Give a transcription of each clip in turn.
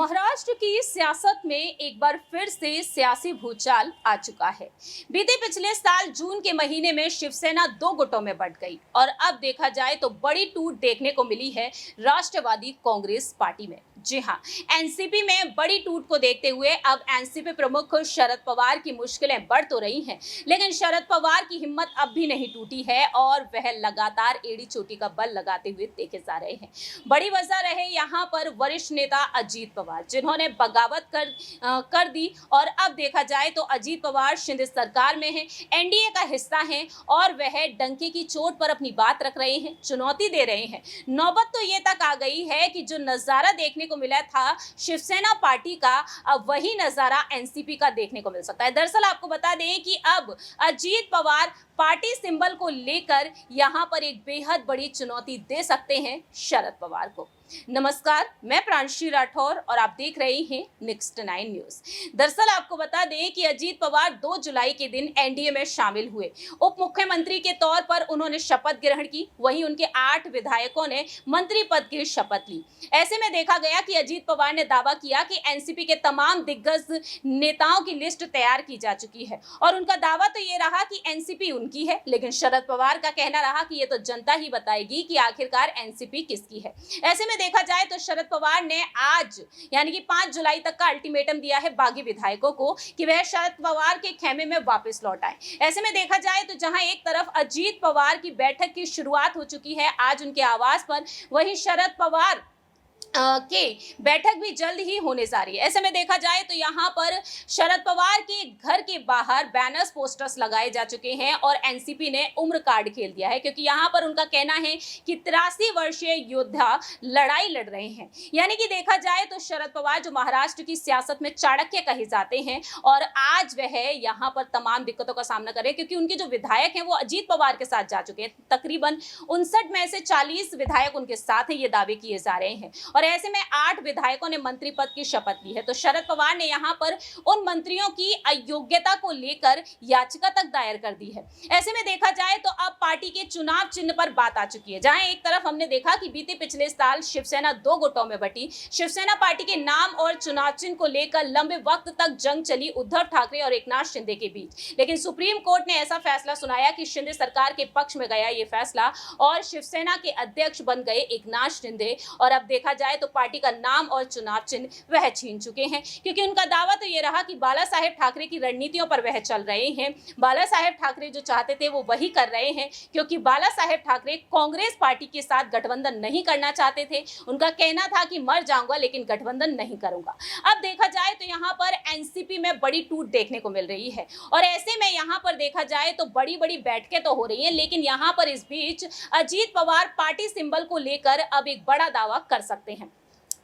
महाराष्ट्र की सियासत में एक बार फिर से सियासी भूचाल आ चुका है। बीते पिछले साल जून के महीने में शिवसेना दो गुटों में बंट गई और अब देखा जाए तो बड़ी टूट देखने को मिली है राष्ट्रवादी कांग्रेस पार्टी में। जी हां, एनसीपी में बड़ी टूट को देखते हुए अब एनसीपी प्रमुख शरद पवार की मुश्किलें बढ़ तो रही हैं, लेकिन शरद पवार की हिम्मत अब भी नहीं टूटी है और वह लगातार एड़ी चोटी का बल लगाते हुए देखे जा रहे हैं। बड़ी वजह रहे यहाँ पर वरिष्ठ नेता अजीत पवार, जिन्होंने बगावत कर दी और अब देखा जाए तो अजीत पवार शिंदे सरकार में हैं, एनडीए का हिस्सा हैं और वह डंके की चोट पर अपनी बात रख रहे हैं, चुनौती दे रहे हैं। नौबत तो ये तक आ गई है कि जो नजारा देखने को मिला था शिवसेना पार्टी का, अब वही नजारा एनसीपी का देखने को मिल सकता है। दरअसल आपको बता दें कि अब अजीत पवार पार्टी सिंबल को लेकर यहां पर एक बेहद बड़ी चुनौती दे सकते हैं शरद पवार को। नमस्कार, मैं प्रांशी राठौर और आप देख रहे हैं नेक्स्ट 9 न्यूज। दरअसल आपको बता दें कि अजीत पवार 2 जुलाई के दिन एनडीए में शामिल हुए। उप मुख्यमंत्री के तौर पर उन्होंने शपथ ग्रहण की, वहीं उनके 8 विधायकों ने मंत्री पद की शपथ ली। ऐसे में देखा गया कि अजीत पवार ने दावा किया कि एनसीपी के तमाम दिग्गज नेताओं की लिस्ट तैयार की जा चुकी है और उनका दावा तो ये रहा कि एनसीपी उनकी है, लेकिन शरद पवार का कहना रहा कि ये तो जनता ही बताएगी कि आखिरकार एनसीपी किसकी है। ऐसे में देखा जाए तो शरद पवार ने आज यानी कि 5 जुलाई तक का अल्टीमेटम दिया है बागी विधायकों को कि वह शरद पवार के खेमे में वापस लौट आए। ऐसे में देखा जाए तो जहां एक तरफ अजीत पवार की बैठक की शुरुआत हो चुकी है आज उनके आवास पर, वहीं शरद पवार के बैठक भी जल्द ही होने जा रही है। ऐसे में देखा जाए तो यहाँ पर शरद पवार के घर के बाहर बैनर्स पोस्टर्स लगाए जा चुके हैं और एनसीपी ने उम्र कार्ड खेल दिया है, क्योंकि यहाँ पर उनका कहना है कि 83 वर्षीय योद्धा लड़ाई लड़ रहे हैं। यानी कि देखा जाए तो शरद पवार जो महाराष्ट्र की सियासत में चाणक्य कहे जाते हैं और आज वह यहाँ पर तमाम दिक्कतों का सामना कर रहे हैं, क्योंकि उनके जो विधायक हैं वो अजीत पवार के साथ जा चुके हैं। तकरीबन 59 में से 40 विधायक उनके साथ हैं, ये दावे किए जा रहे हैं और ऐसे में 8 विधायकों ने मंत्री पद की शपथ ली है। तो शरद पवार ने यहां पर उन मंत्रियों की अयोग्यता को लेकर याचिका तक दायर कर दी है। ऐसे में देखा जाए तो अब पार्टी के चुनाव चिन्ह पर बात आ चुकी है, जहां एक तरफ हमने देखा कि बीते पिछले साल शिवसेना 2 गुटों में बटी। शिवसेना पार्टी के नाम और चुनाव चिन्ह को लेकर लंबे वक्त तक जंग चली उद्धव ठाकरे और एकनाथ शिंदे के बीच, लेकिन सुप्रीम कोर्ट ने ऐसा फैसला सुनाया कि शिंदे सरकार के पक्ष में गया ये फैसला और शिवसेना के अध्यक्ष बन गए एकनाथ शिंदे। और अब देखा जाए तो पार्टी का नाम और चुनाव चिन्ह वह छीन चुके हैं, क्योंकि उनका दावा तो ये रहा कि बाला साहेब ठाकरे की रणनीतियों पर वह चल रहे हैं। बाला साहेब ठाकरे जो चाहते थे वो वही कर रहे हैं, क्योंकि बाला साहेब ठाकरे कांग्रेस पार्टी के साथ गठबंधन नहीं करना चाहते थे। उनका कहना था कि मर जाऊंगा लेकिन गठबंधन नहीं करूंगा। अब देखा जाए तो यहाँ पर एनसीपी में बड़ी टूट देखने को मिल रही है और ऐसे में यहाँ पर देखा जाए तो बड़ी बड़ी बैठकें तो हो रही हैं, लेकिन यहाँ पर इस बीच अजीत पवार पार्टी सिंबल को लेकर अब एक बड़ा दावा कर सकते हैं।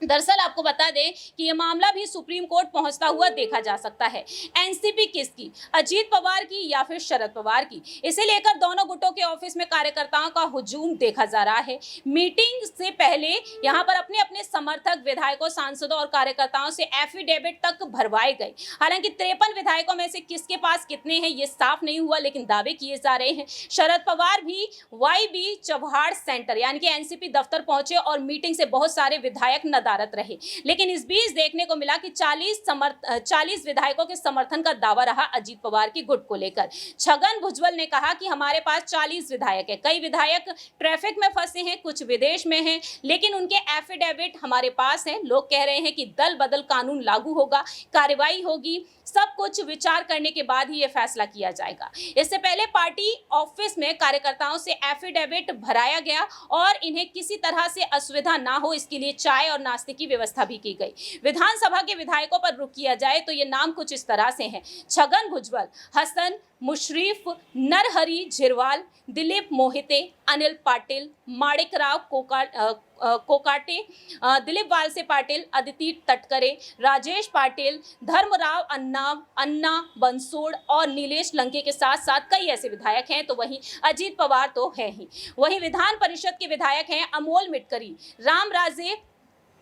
दरअसल आपको बता दें कि यह मामला भी सुप्रीम कोर्ट पहुंचता हुआ देखा जा सकता है। एनसीपी किसकी, अजीत पवार की या फिर शरद पवार की, इसे लेकर दोनों गुटों के ऑफिस में कार्यकर्ताओं का हुजूम देखा जा रहा है। मीटिंग से पहले यहां पर अपने अपने समर्थक विधायकों, सांसदों और कार्यकर्ताओं से एफिडेविट तक भरवाए गए। हालांकि 53 विधायकों में से किसके पास कितने हैं ये साफ नहीं हुआ, लेकिन दावे किए जा रहे हैं। शरद पवार भी वाईबी चव्हाण सेंटर यानी कि एनसीपी दफ्तर पहुंचे और मीटिंग से बहुत सारे विधायक रहे, लेकिन इस बीच देखने को मिला कि 40 विधायकों के समर्थन का दावा रहा अजीत पवार की गुट को लेकर। छगन भुजबल ने कहा कि हमारे पास 40 विधायक है, कई विधायक ट्रैफिक में फंसे हैं, कुछ विदेश में हैं, लेकिन उनके एफिडेविट हमारे पास हैं। लोग कह रहे हैं कि दल बदल कानून लागू होगा, कार्रवाई होगी, सब कुछ विचार करने के बाद ही यह फैसला किया जाएगा। इससे पहले पार्टी ऑफिस में कार्यकर्ताओं से एफिडेविट भराया गया और इन्हें किसी तरह से असुविधा ना हो इसके लिए चाय और नाश्ते की व्यवस्था भी की गई। विधानसभा के विधायकों पर रुख किया जाए तो ये नाम कुछ इस तरह से हैं: छगन भुजबल, हसन मुशरीफ, नरहरी झिरवाल, दिलीप मोहिते, अनिल पाटिल, माणिकराव कोकाटे, दिलीप वालसे पाटिल, अदिति तटकरे, राजेश पाटिल, धर्मराव अन्ना बंसोड़ और नीलेश लंके के साथ साथ कई ऐसे विधायक हैं। तो वहीं अजीत पवार तो है ही, वहीं विधान परिषद के विधायक हैं अमोल मिटकरी, राम राजे,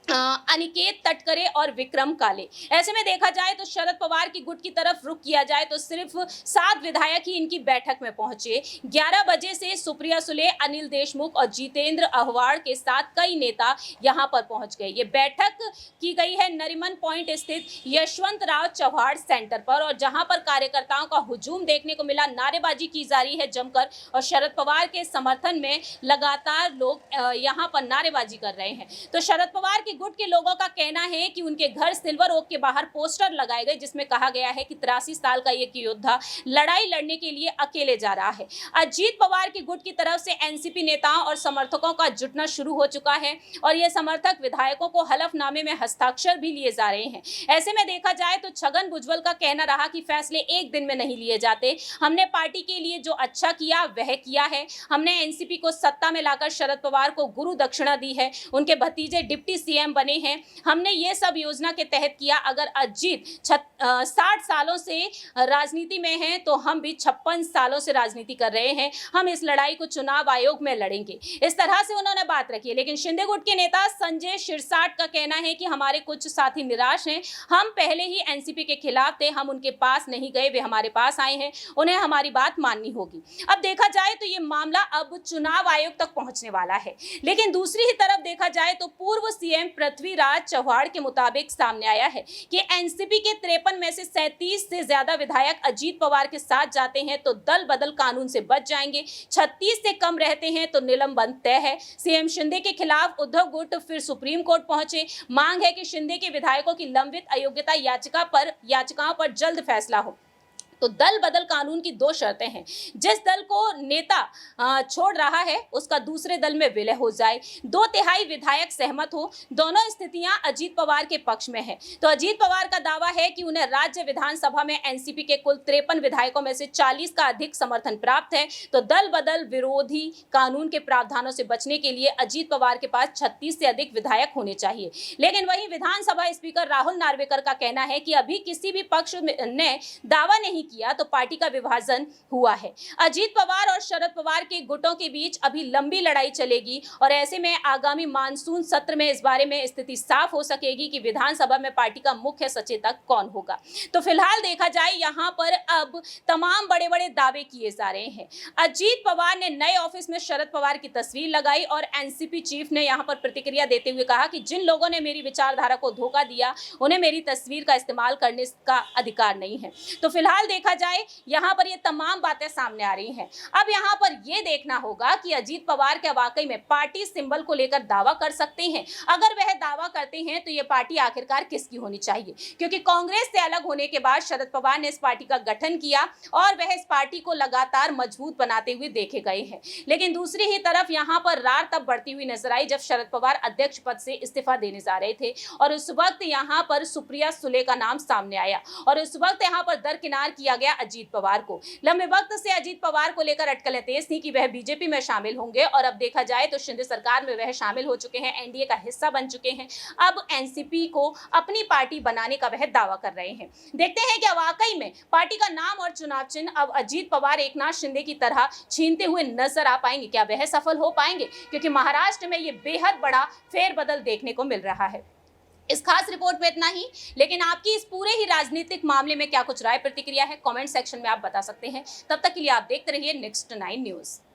अनिकेत तटकरे और विक्रम काले। ऐसे में देखा जाए तो शरद पवार की गुट की तरफ रुख किया जाए तो सिर्फ 7 विधायक ही इनकी बैठक में पहुंचे। 11 बजे से सुप्रिया सुले, अनिल देशमुख और जितेंद्र अहवाड़ के साथ कई नेता यहां पर पहुंच गए। ये बैठक की गई है नरीमन पॉइंट स्थित यशवंत राव चौहान सेंटर पर, और जहां पर कार्यकर्ताओं का हुजूम देखने को मिला। नारेबाजी की जा रही है जमकर और शरद पवार के समर्थन में लगातार लोग यहां पर नारेबाजी कर रहे हैं। तो शरद पवार की गुट के लोगों का कहना है कि उनके घर सिल्वर ओक के बाहर पोस्टर लगाए गए जिसमें कहा गया है कि 83 साल का एक योद्धा लड़ाई लड़ने के लिए अकेले जा रहा है। अजीत पवार की गुट की तरफ से एनसीपी नेताओं और समर्थकों का जुटना शुरू हो चुका है और ये समर्थक विधायकों को हलफनामे में हस्ताक्षर भी लिए जा रहे हैं। ऐसे में देखा जाए तो छगन भुजबल का कहना रहा कि फैसले एक दिन में नहीं लिए जाते। हमने पार्टी के लिए जो अच्छा किया वह किया है। हमने एनसीपी को सत्ता में लाकर शरद पवार को गुरु दक्षिणा दी है। उनके भतीजे डिप्टी सीएम बने हैं। हमने ये सब योजना के तहत किया। अगर अजीत 60 सालों से राजनीति में हैं तो हम भी 56 सालों से राजनीति कर रहे हैं। हम इस लड़ाई को चुनाव आयोग में लड़ेंगे। इस तरह से उन्होंने बात रखी है। लेकिन शिंदे गुट के नेता संजय शिरसाट का कहना है कि हमारे कुछ साथी निराश हैं। हम पहले ही एनसीपी के खिलाफ थे, हम उनके पास नहीं गए, वे हमारे पास आए हैं, उन्हें हमारी बात माननी होगी। अब देखा जाए तो ये मामला अब चुनाव आयोग तक पहुंचने वाला है। लेकिन दूसरी ही तरफ देखा जाए तो पूर्व सीएम पृथ्वीराज चव्हाण के मुताबिक सामने आया है कि एनसीपी के 53 में से 37 से ज्यादा विधायक अजीत पवार के साथ जाते हैं तो दल बदल कानून से बच जाएंगे। 36 से कम रहते हैं तो निलंबन तय है। सीएम शिंदे के खिलाफ उद्धव गुट फिर सुप्रीम कोर्ट पहुंचे। मांग है कि शिंदे के विधायकों की लंबित अयोग्यता याचिकाओं पर जल्द फैसला हो। तो दल बदल कानून की 2 शर्तें हैं। जिस दल को नेता छोड़ रहा है उसका दूसरे दल में विलय हो जाए, 2/3 विधायक सहमत हो। दोनों स्थितियां अजीत पवार के पक्ष में है। तो अजीत पवार का दावा है कि उन्हें राज्य विधानसभा में एनसीपी के कुल 53 विधायकों में से 40 का अधिक समर्थन प्राप्त है। तो दल बदल विरोधी कानून के प्रावधानों से बचने के लिए अजीत पवार के पास 36 से अधिक विधायक होने चाहिए। लेकिन वहीं विधानसभा स्पीकर राहुल नार्वेकर का कहना है कि अभी किसी भी पक्ष ने दावा नहीं किया तो पार्टी का विभाजन हुआ है। अजीत पवार और शरद पवार के गुटों के बीच अभी लंबी लड़ाई चलेगी और ऐसे में आगामी मानसून सत्र में इस बारे में स्थिति साफ हो सकेगी कि विधानसभा में पार्टी का मुख्य सचेतक कौन होगा। तो फिलहाल देखा जाए यहाँ पर अब तमाम बड़े बड़े दावे किए जा रहे हैं। अजीत पवार ने नए ऑफिस में शरद पवार की तस्वीर लगाई और एनसीपी चीफ ने यहाँ पर प्रतिक्रिया देते हुए कहा कि जिन लोगों ने मेरी विचारधारा को धोखा दिया उन्हें मेरी तस्वीर का इस्तेमाल करने का अधिकार नहीं है। तो फिलहाल देखा जाए यहाँ पर ये तमाम बातें सामने आ रही हैं। अब यहाँ पर ये देखना होगा कि अजीत पवार क्या वाकई में पार्टी सिंबल को लेकर दावा कर सकते हैं। अगर वह दावा करते हैं तो ये पार्टी आखिरकार किसकी होनी चाहिए, क्योंकि कांग्रेस से अलग होने के बाद शरद पवार ने इस पार्टी का गठन किया और वह इस पार्टी को लगातार मजबूत बनाते हुए देखे गए हैं। लेकिन दूसरी ही तरफ यहाँ पर रार तब बढ़ती हुई नजर आई जब शरद पवार अध्यक्ष पद से इस्तीफा देने जा रहे थे और उस वक्त यहाँ पर सुप्रिया सुले का नाम सामने आया और उस वक्त यहाँ पर दरकिनार किया गया अजीत पवार को। लंबे वक्त से अजीत पवार को लेकर अटकलें तेज थी कि वह बीजेपी में शामिल होंगे और अब देखा जाए तो शिंदे सरकार में वह शामिल हो चुके हैं, एनडीए का हिस्सा बन चुके हैं। अब एनसीपी को अपनी पार्टी बनाने का वह दावा कर रहे हैं। देखते हैं क्या वाकई में पार्टी का नाम और चुनाव चिन्ह अब अजीत पवार एकनाथ शिंदे की तरह छीनते हुए नजर आ पाएंगे। क्या वह सफल हो पाएंगे, क्योंकि महाराष्ट्र में यह बेहद बड़ा फेरबदल देखने को मिल रहा है। इस खास रिपोर्ट में इतना ही, लेकिन आपकी इस पूरे ही राजनीतिक मामले में क्या कुछ राय प्रतिक्रिया है कमेंट सेक्शन में आप बता सकते हैं। तब तक के लिए आप देखते रहिए नेक्स्ट 9 न्यूज।